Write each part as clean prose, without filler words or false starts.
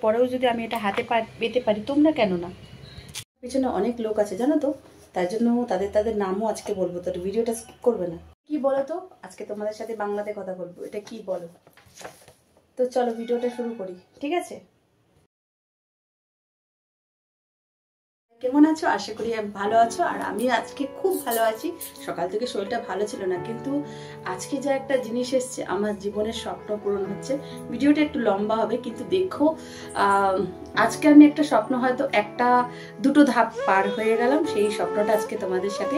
পরেও যদি আমি এটা হাতে পেতে পারি, তোমরা কেন না? পিছনে অনেক লোক আছে জানো তো, তার জন্য তাদের নামও আজকে বলবো। তো ভিডিওটা স্কিপ করবে না। কি বলো তো, আজকে তোমাদের সাথে বাংলাতে কথা বলবো, এটা কি বলো? তো চলো ভিডিওটা শুরু করি, ঠিক আছে? কেমন আছো? আশা করি ভালো আছো। আর আমি আজকে খুব ভালো আছি। সকাল থেকে শরীরটা ভালো ছিল না, কিন্তু আজকে যা একটা জিনিস এসছে, আমার জীবনের স্বপ্ন পূরণ হচ্ছে। ভিডিওটা একটু লম্বা হবে, কিন্তু দেখো আজকে আমি একটা স্বপ্ন হয়তো দুটো ধাপ পার হয়ে গেলাম। সেই স্বপ্নটা আজকে তোমাদের সাথে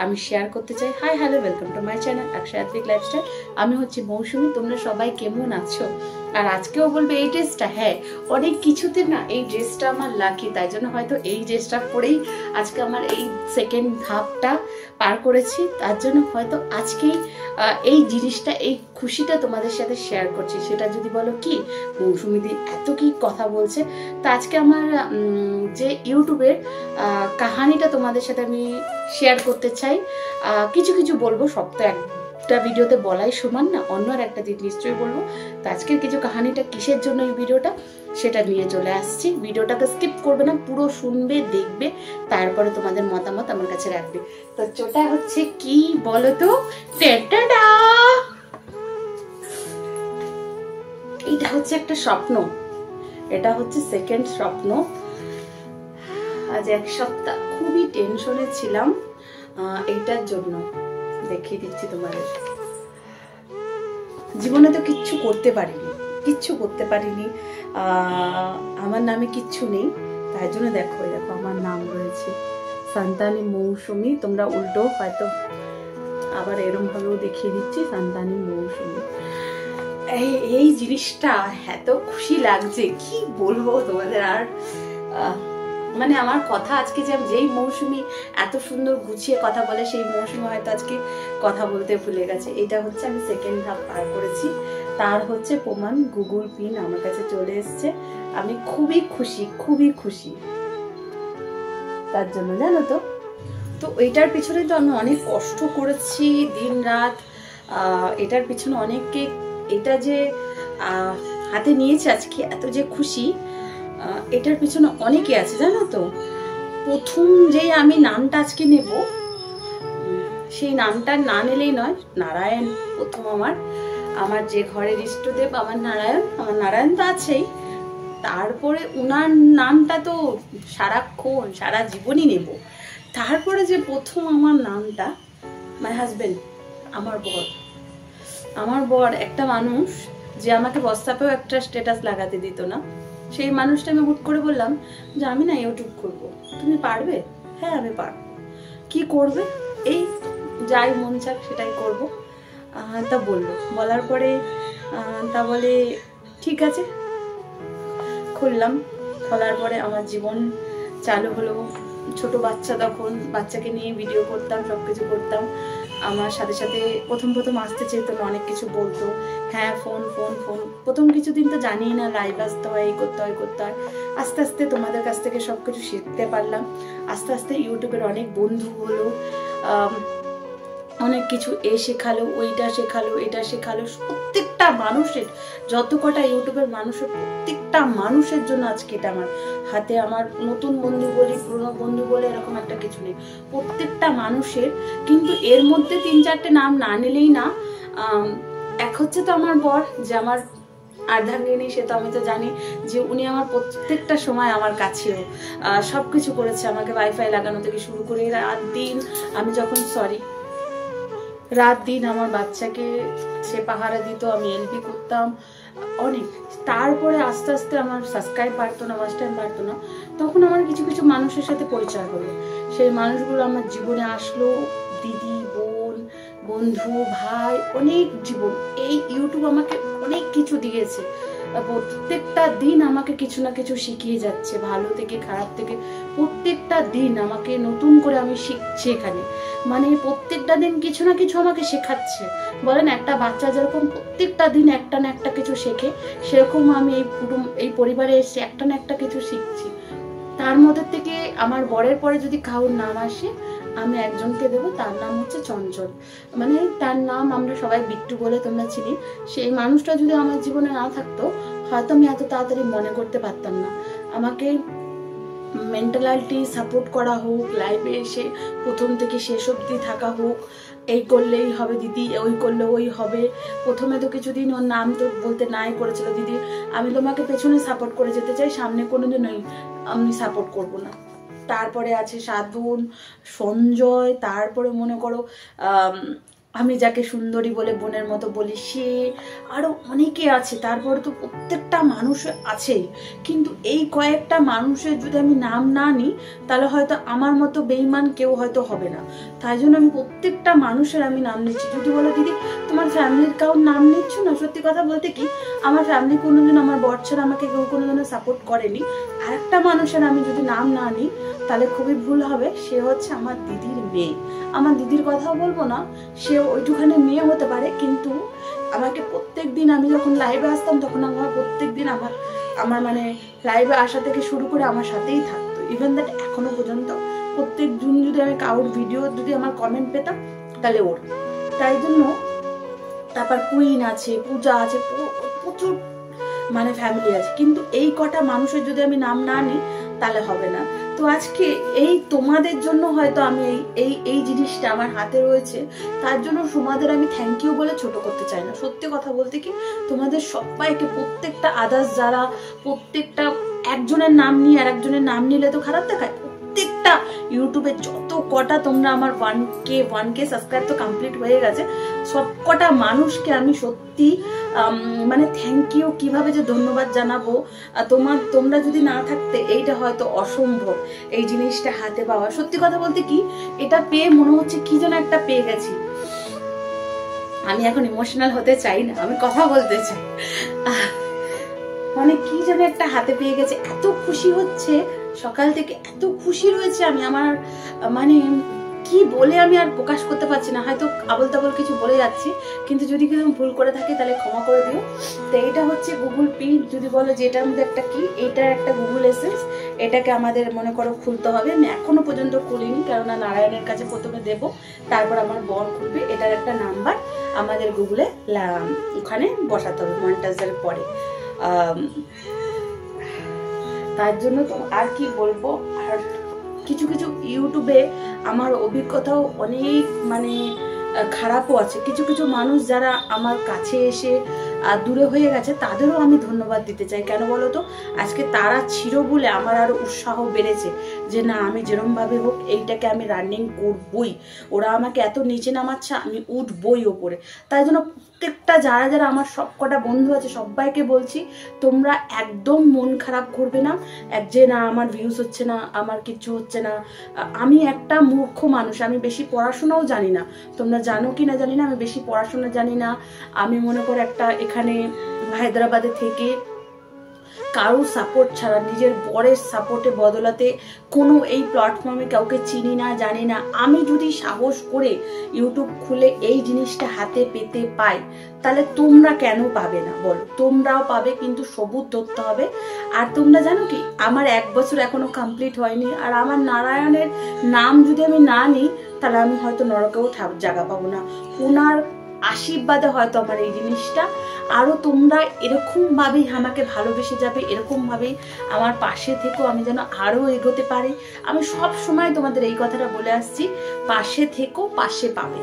আমি শেয়ার করতে চাই। Hi hello, welcome to my channel অক্ষয়াত্রিক লাইফস্টাইল। আমি হচ্ছি মৌসুমি। তোমরা সবাই কেমন আছো? আর আজকেও বলবে এই ড্রেসটা, হ্যাঁ অনেক কিছুতে না এই ড্রেসটা আমার লাকি, তাই জন্য হয়তো এই ড্রেসটা পরেই আজকে আমার এই সেকেন্ড ধাপটা পার করেছি। তার জন্য হয়তো আজকেই এই জিনিসটা, এই খুশিটা তোমাদের সাথে শেয়ার করছি। সেটা যদি বলো কি মৌসুমিদি এত কি কথা বলছে, তো আজকে আমার যে ইউটিউবের কাহানিটা তোমাদের সাথে আমি শেয়ার করতে চাই। কিছু কিছু বলবো, সব তো একটা ভিডিওতে বলাই সমান না, অন্য আর একটা দিক নিশ্চয়ই বলবো। তো আজকের কিছু কাহানিটা কিসের জন্য এই ভিডিওটা, সেটা নিয়ে চলে আসছি। ভিডিওটাকে স্কিপ করবে না, পুরো শুনবে, দেখবে, তারপরে তোমাদের মতামত আমার কাছে রাখবে। তো যেটা হচ্ছে কি বলো তো, এটা হচ্ছে একটা স্বপ্ন, এটা হচ্ছে সেকেন্ড স্বপ্ন। আজ এক সপ্তাহ খুবই টেনশনে ছিলাম এইটার জন্য। দেখিয়ে দিচ্ছি তোমাদের। জীবনে তো কিচ্ছু করতে পারিনি, আমার নামে কিচ্ছু নেই। তাই জন্য দেখো আমার নাম রয়েছে সন্তানী মৌসুমি। তোমরা উল্টো হয়তো আবার এরম ভাবেও দেখিয়ে দিচ্ছি সন্তানী মৌসুমি। এই জিনিসটা এত খুশি লাগছে, কি বলবো তোমাদের। আর মানে আমার কথা আজকে যেই মৌসুমি এত সুন্দর গুছিয়ে কথা বলে, সেই মৌসুমি হয়তো আজকে কথা বলতে ভুলে গেছে। এটা হচ্ছে আমি সেকেন্ড ধাপ পার করেছি, তার হচ্ছে প্রমাণ গুগল পিন আমার কাছে চলে এসছে। আমি খুবই খুশি তার জন্য, জানো তো। তো এইটার পিছনে তো আমি অনেক কষ্ট করেছি, দিন রাত। এটার পিছনে অনেককে, এটা যে হাতে নিয়েছে আজকে, এত যে খুশি, এটার পিছনে অনেকে আছে জানো তো। প্রথম যে আমি নামটা আজকে নেব, সেই নামটা না নিলেই নয়। নারায়ণ প্রথম, আমার যে ঘরের ইষ্টদেব আমার নারায়ণ তো আছেই, তারপরে উনার নামটা তো সারাক্ষণ সারা জীবনই নেব। তারপরে যে প্রথম আমার নামটা, মাই হাজবেন্ড, আমার বর একটা মানুষ যে আমাকে হোয়াটসঅ্যাপেও একটা স্ট্যাটাস লাগাতে দিত না, সেই মানুষটা আমি হুট করে বললাম যে আমি না ইউটিউব করব, তুমি পারবে? হ্যাঁ আমি পারবো। কি করবে? এই যাই মন চাক সেটাই করব। তা বললো, বলার পরে তা বলে ঠিক আছে, খুললাম। খোলার পরে আমার জীবন চালু হলো। ছোট বাচ্চা, তখন বাচ্চাকে নিয়ে ভিডিও করতাম, সবকিছু করতাম। আমার সাথে সাথে প্রথম আসতে চেত না, অনেক কিছু বলতো। হ্যাঁ ফোন, প্রথম কিছুদিন তো জানিই না লাইভ আসতে হয়, এই করতে হয়। আস্তে আস্তে তোমাদের কাছ থেকে সবকিছু শিখতে পারলাম। আস্তে আস্তে ইউটিউবের অনেক বন্ধু হলো, অনেক কিছু শেখালো, ওইটা শেখালো, এটা শেখালো। প্রত্যেকটা মানুষের, যত কটা ইউটিউবের মানুষের, প্রত্যেকটা মানুষের জন্য আজকে এটা আমার হাতে। আমার নতুন বন্ধু বলি, পুরনো বন্ধু বলে এরকম একটা কিছু নেই, প্রত্যেকটা মানুষের। কিন্তু এর মধ্যে 3-4টে নাম না নিলেই না। এক হচ্ছে তো আমার বর, যে আমার আর্ধাঙ্গিনী, সে তো আমি তো জানি যে উনি আমার প্রত্যেকটা সময় আমার কাছেও সবকিছু করেছে। আমাকে ওয়াইফাই লাগানো থেকে শুরু করে রাত দিন আমার বাচ্চাকে সে পাহারা দিত, আমি এলপি করতাম অনেক। তারপরে আস্তে আস্তে আমার সাবস্ক্রাইব বাড়তো না, ওয়াচ টাইম বাড়তো না। তখন আমার কিছু কিছু মানুষের সাথে পরিচয় হলো, সেই মানুষগুলো আমার জীবনে আসলো। দিদি, বোন, বন্ধু, ভাই, অনেক জীবন। এই ইউটিউব আমাকে অনেক কিছু দিয়েছে। প্রত্যেকটা দিন আমাকে কিছু না কিছু শিখিয়ে যাচ্ছে, ভালো থেকে খারাপ থেকে। প্রত্যেকটা দিন আমাকে নতুন করে আমি শিখছি এখানে, মানে প্রত্যেকটা দিন কিছু না কিছু আমাকে শেখাচ্ছে। বলেন একটা বাচ্চা যেরকম প্রত্যেকটা দিন একটা না একটা কিছু শেখে, সেরকম আমি এই পরিবারে এসে একটা না একটা কিছু শিখছি। তার মধ্যে থেকে আমার বরের পরে যদি কারোর নাম আসে, আমি একজনকে দেবো, তার নাম হচ্ছে চঞ্চল। মানে তার নাম আমরা সবাই বিট্টু বলে তোমরা চিনি। সেই মানুষটা যদি আমার জীবনে না থাকতো, হয়তো আমি এত তাড়াতাড়ি মনে করতে পারতাম না। আমাকে মেন্টালিটি সাপোর্ট করা হোক, লাইভে এসে প্রথম থেকে শেষ অবধি থাকা হোক, এই করলেই হবে দিদি, ওই করলে ওই হবে। প্রথমে তো কিছুদিন ওর নাম তো বলতে নাই করেছিল, দিদি আমি তোমাকে পেছনে সাপোর্ট করে যেতে চাই, সামনে কোনোদিনই আমি সাপোর্ট করব না। তারপরে আছে সাধন, সঞ্জয়, তারপরে মনে করো আমি যাকে সুন্দরী বলে বোনের মতো বলি সে, আরো অনেকে আছে। তারপরে তো প্রত্যেকটা মানুষ আছেই, কিন্তু এই কয়েকটা মানুষের যদি আমি নাম না নিই তাহলে হয়তো আমার মতো বেইমান কেউ হয়তো হবে না। তাই জন্য আমি প্রত্যেকটা মানুষের আমি নাম নিচ্ছি। যদি বলো দিদি তোমার ফ্যামিলির কারোর নাম নিচ্ছ না, সত্যি কথা বলতে কি আমার ফ্যামিলি কোনোদিন, আমার বর ছাড়া আমাকে কেউ কোনোদিনও সাপোর্ট করেনি। আর একটা মানুষের আমি যদি নাম না নিই তাহলে খুবই ভুল হবে, সে হচ্ছে আমার দিদির মেয়ে। আমার দিদির কথাও বলবো না, সে ওইটুখানে মেয়ে হতে পারে, কিন্তু আমাকে প্রত্যেক দিন আমি যখন লাইভে আসতাম তখন আমার প্রত্যেক দিন আমার মানে লাইভে আসা থেকে শুরু করে আমার সাথেই থাকতো। ইভেন দ্যাট এখনো পর্যন্ত প্রত্যেক দিন যদি আমি কারোর ভিডিও যদি আমার কমেন্ট পেতাম তাহলে ওর। তাই জন্য তারপর কুইন আছে, পূজা আছে, প্রচুর মানে ফ্যামিলি আছে, কিন্তু এই কটা মানুষের যদি আমি নাম না নিই তাহলে হবে না। তো আজকে এই তোমাদের জন্য হয়তো আমি এই জিনিসটা আমার হাতে রয়েছে, তার জন্য তোমাদের আমি থ্যাংক ইউ বলে ছোট করতে চাই না। সত্যি কথা বলতে কি তোমাদের সবাইকে, প্রত্যেকটা আদার্স যারা, প্রত্যেকটা একজনের নাম নিয়ে আর একজনের নাম নিলে তো খারাপ দেখায়। প্রত্যেকটা ইউটিউবে যত কটা তোমরা আমার 1K সাবস্ক্রাইব তো কমপ্লিট হয়ে গেছে, সব কটা মানুষকে আমি সত্যি মানে থ্যাংক ইউ কিভাবে যে ধন্যবাদ জানাবো। তোমরা যদি না থাকতে এইটা হয়তো অসম্ভব, এই জিনিসটা হাতে পাওয়া। সত্যি কথা বলতে কি এটা পেয়ে মনে হচ্ছে কি যেন একটা পেয়ে গেছি। আমি এখন ইমোশনাল হতে চাই না, আমি কথা বলতে চাই। মানে কি যেন একটা হাতে পেয়ে গেছে, এত খুশি হচ্ছে সকাল থেকে, এত খুশি রয়েছে আমি। আমার মানে কি বলে আমি আর প্রকাশ করতে পারছি না, হয়তো আবল তাবল কিছু বলে যাচ্ছি, কিন্তু যদি কিছু ভুল করে থাকি তাহলে ক্ষমা করে দিও। তো এটা হচ্ছে গুগল পি, যদি বলো যে এটার মধ্যে একটা কি, এটা একটা গুগল এসেন্স, এটাকে আমাদের মনে করো খুলতে হবে। আমি এখনো পর্যন্ত খুলিনি, কেননা নারায়ণের কাছে প্রথমে দেব, তারপর আমার বর খুলবে। এটার একটা নাম্বার আমাদের গুগলে ওখানে বসাতে হবে মনিটাইজার পরে। তার জন্য তো আর কি বলবো। আর কিছু কিছু ইউটিউবে আমার অভিজ্ঞতাও অনেক মানে খারাপও আছে। কিছু কিছু মানুষ যারা আমার কাছে এসে দূরে হয়ে গেছে তাদেরও আমি ধন্যবাদ দিতে চাই। কেন বলো তো, আজকে তারা ছিল বলে আমার আরো উৎসাহ বেড়েছে যে না আমি যেরকম ভাবে হোক এইটাকে আমি রানিং করবই। ওরা আমাকে এত নিচে নামাচ্ছে, আমি উঠবই ওপরে। তাই জন্য প্রত্যেকটা যারা যারা আমার সবকটা বন্ধু আছে সবাইকে বলছি, তোমরা একদম মন খারাপ করবে না যে না আমার ভিউজ হচ্ছে না, আমার কিচ্ছু হচ্ছে না। আমি একটা মূর্খ মানুষ, আমি বেশি পড়াশোনাও জানি না। তোমরা জানো কি না জানি না, আমি বেশি পড়াশোনা জানি না। আমি মনে করো একটা এখানে হায়দ্রাবাদে থেকে কারো সাপোর্ট ছাড়া, নিজের বরের সাপোর্টে বদলাতে কোনো এই প্ল্যাটফর্মে কাউকে চিনি না, জানি না। আমি যদি সাহস করে ইউটিউব খুলে এই জিনিসটা হাতে পেতে পাই তাহলে তোমরা কেন পাবে না বলো? তোমরাও পাবে, কিন্তু সবুজ ধরতে হবে। আর তোমরা জানো কি আমার 1 বছর এখনো কমপ্লিট হয়নি, আর আমার নারায়ণের নাম যদি আমি না নিই তাহলে আমি হয়তো নরকেও জায়গা পাবো না। ওনার আশীর্বাদে হয়তো আমার এই জিনিসটা আরো তোমরা এরকম ভাবেই আমাকে ভালোবেসে যাবে, এরকম ভাবেই আমার পাশে থেকেও আমি যেন আরো এগোতে পারি। আমি সব সময় তোমাদের এই কথাটা বলে আসছি, পাশে থেকো, পাশে পাবে।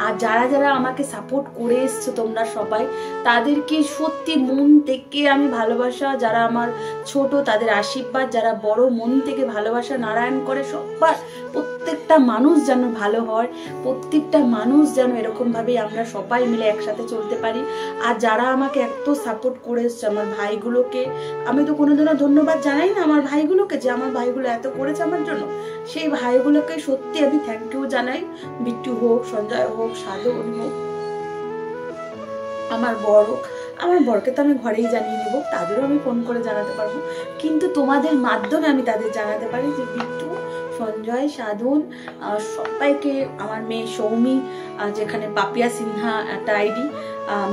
আর যারা যারা আমাকে সাপোর্ট করে এসছো তোমরা সবাই, তাদেরকে সত্যি মন থেকে আমি ভালোবাসা। যারা আমার ছোট তাদের আশীর্বাদ, যারা বড় মন থেকে ভালোবাসা নারায়ণ করে সবার। প্রত্যেকটা মানুষ যেন ভালো হয়, প্রত্যেকটা মানুষ যেন এরকম ভাবে আমরা সবাই মিলে একসাথে চলতে পারি। আর যারা আমাকে এত সাপোর্ট করে এসছে, আমার ভাইগুলোকে আমি তো কোনোদিনও ধন্যবাদ জানাই না আমার ভাইগুলোকে, যে আমার ভাইগুলো এত করেছে আমার জন্য। সেই ভাইগুলোকে সত্যি আমি থ্যাংক ইউ জানাই। বিট্টু হোক, সঞ্জয় হোক, সাধন হোক, আমার বর হোক। আমার বরকে তো আমি ঘরেই জানিয়ে নেবো, তাদেরও আমি ফোন করে জানাতে পারবো, কিন্তু তোমাদের মাধ্যমে আমি তাদের জানাতে পারি যে বিট্টু, সঞ্জয়, সাধন, সবাইকে, আমার মেয়ে সৌমি, যেখানে পাপিয়া সিনহা একটা ID,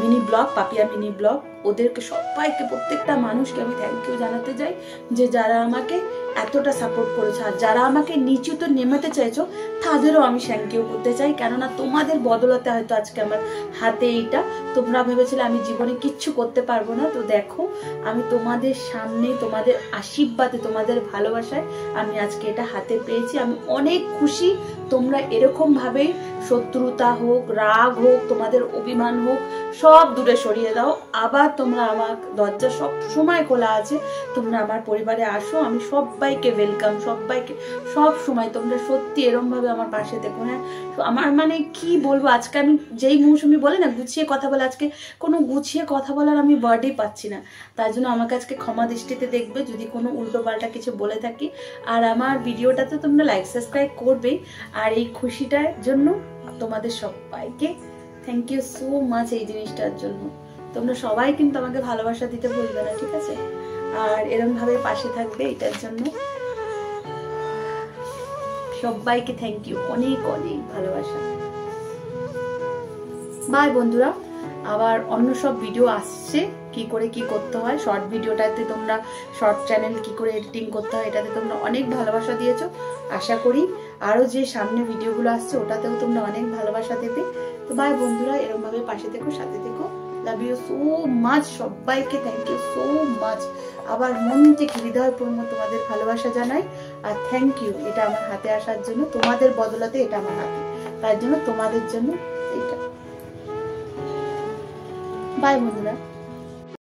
mini blog, Papiya mini blog, ওদেরকে সবাইকে প্রত্যেকটা মানুষকে আমি থ্যাংক ইউ জানাতে চাই যে যারা আমাকে এতটা সাপোর্ট করেছে, আর যারা আমাকে নিচু তো নেমাতে চাইছো তাদেরও আমি থ্যাংক ইউ করতে চাই। কেননা তোমাদের বদলাতে হয়তো আজকে আমার হাতে এইটা। তোমরা ভেবেছিলে আমি জীবনে কিচ্ছু করতে পারবো না, তো দেখো আমি তোমাদের সামনে, তোমাদের আশীর্বাদে, তোমাদের ভালোবাসায় আমি আজকে এটা হাতে পেয়েছি। আমি অনেক খুশি। তোমরা এরকম ভাবে শত্রুতা হোক, রাগ হোক, তোমাদের অভিমান হোক, সব দূরে সরিয়ে দাও। আবার তোমরা আমার দরজা সব সময় খোলা আছে, তোমরা আমার পরিবারে আসো। আমি সবাইকে ওয়েলকাম, সবাইকে সব সময় তোমরা সত্যি এরম ভাবে আমার পাশে দেখো। হ্যাঁ, আমার মানে কি বলবো, আজকে আমি যেই মৌসুমি বলে না গুছিয়ে কথা বলে, আজকে কোনো গুছিয়ে কথা বলার আমি ওয়ার্ডই পাচ্ছি না। তাই জন্য আমাকে আজকে ক্ষমা দৃষ্টিতে দেখবে যদি কোনো উল্টো পাল্টা কিছু বলে থাকি। আর আমার ভিডিওটাতে তোমরা লাইক সাবস্ক্রাইব করবেই। আর এই খুশিটার জন্য তোমাদের সবাইকে থ্যাংক ইউ সো মাচ এই জিনিসটার জন্য। তোমরা সবাই কিন্তু আমাকে ভালোবাসা দিতে ভুলবে না, ঠিক আছে? আর এরকম ভাবে পাশে থাকবে, এটার জন্য সবাইকে থ্যাংক ইউ, অনেক অনেক ভালোবাসা। বাই বন্ধুরা, আবার অন্য সব ভিডিও আসছে কি করে কি করতে হয়। শর্ট ভিডিওটাতে তোমরা, শর্ট চ্যানেল কি করে এডিটিং করতে হয় এটাতে তোমরা অনেক ভালোবাসা দিয়েছো। আশা করি আরো যে সামনে ভিডিওগুলো আসছে ওটাতেও তোমরা অনেক ভালোবাসা দেবে। তো বাই বন্ধুরা, এরকম ভাবে পাশে থেকো, সাথে থেকো। লাভ ইউ সো মাচ, সবাইকে থ্যাংক ইউ সো মাচ। আবার মন থেকে হৃদয়পূর্ণ তোমাদের ভালোবাসা জানাই। আর থ্যাংক ইউ এটা আমার হাতে আসার জন্য, তোমাদের বদলাতে এটা আমার হাতে, তার জন্য তোমাদের জন্য এটা। বাই বন্ধুরা।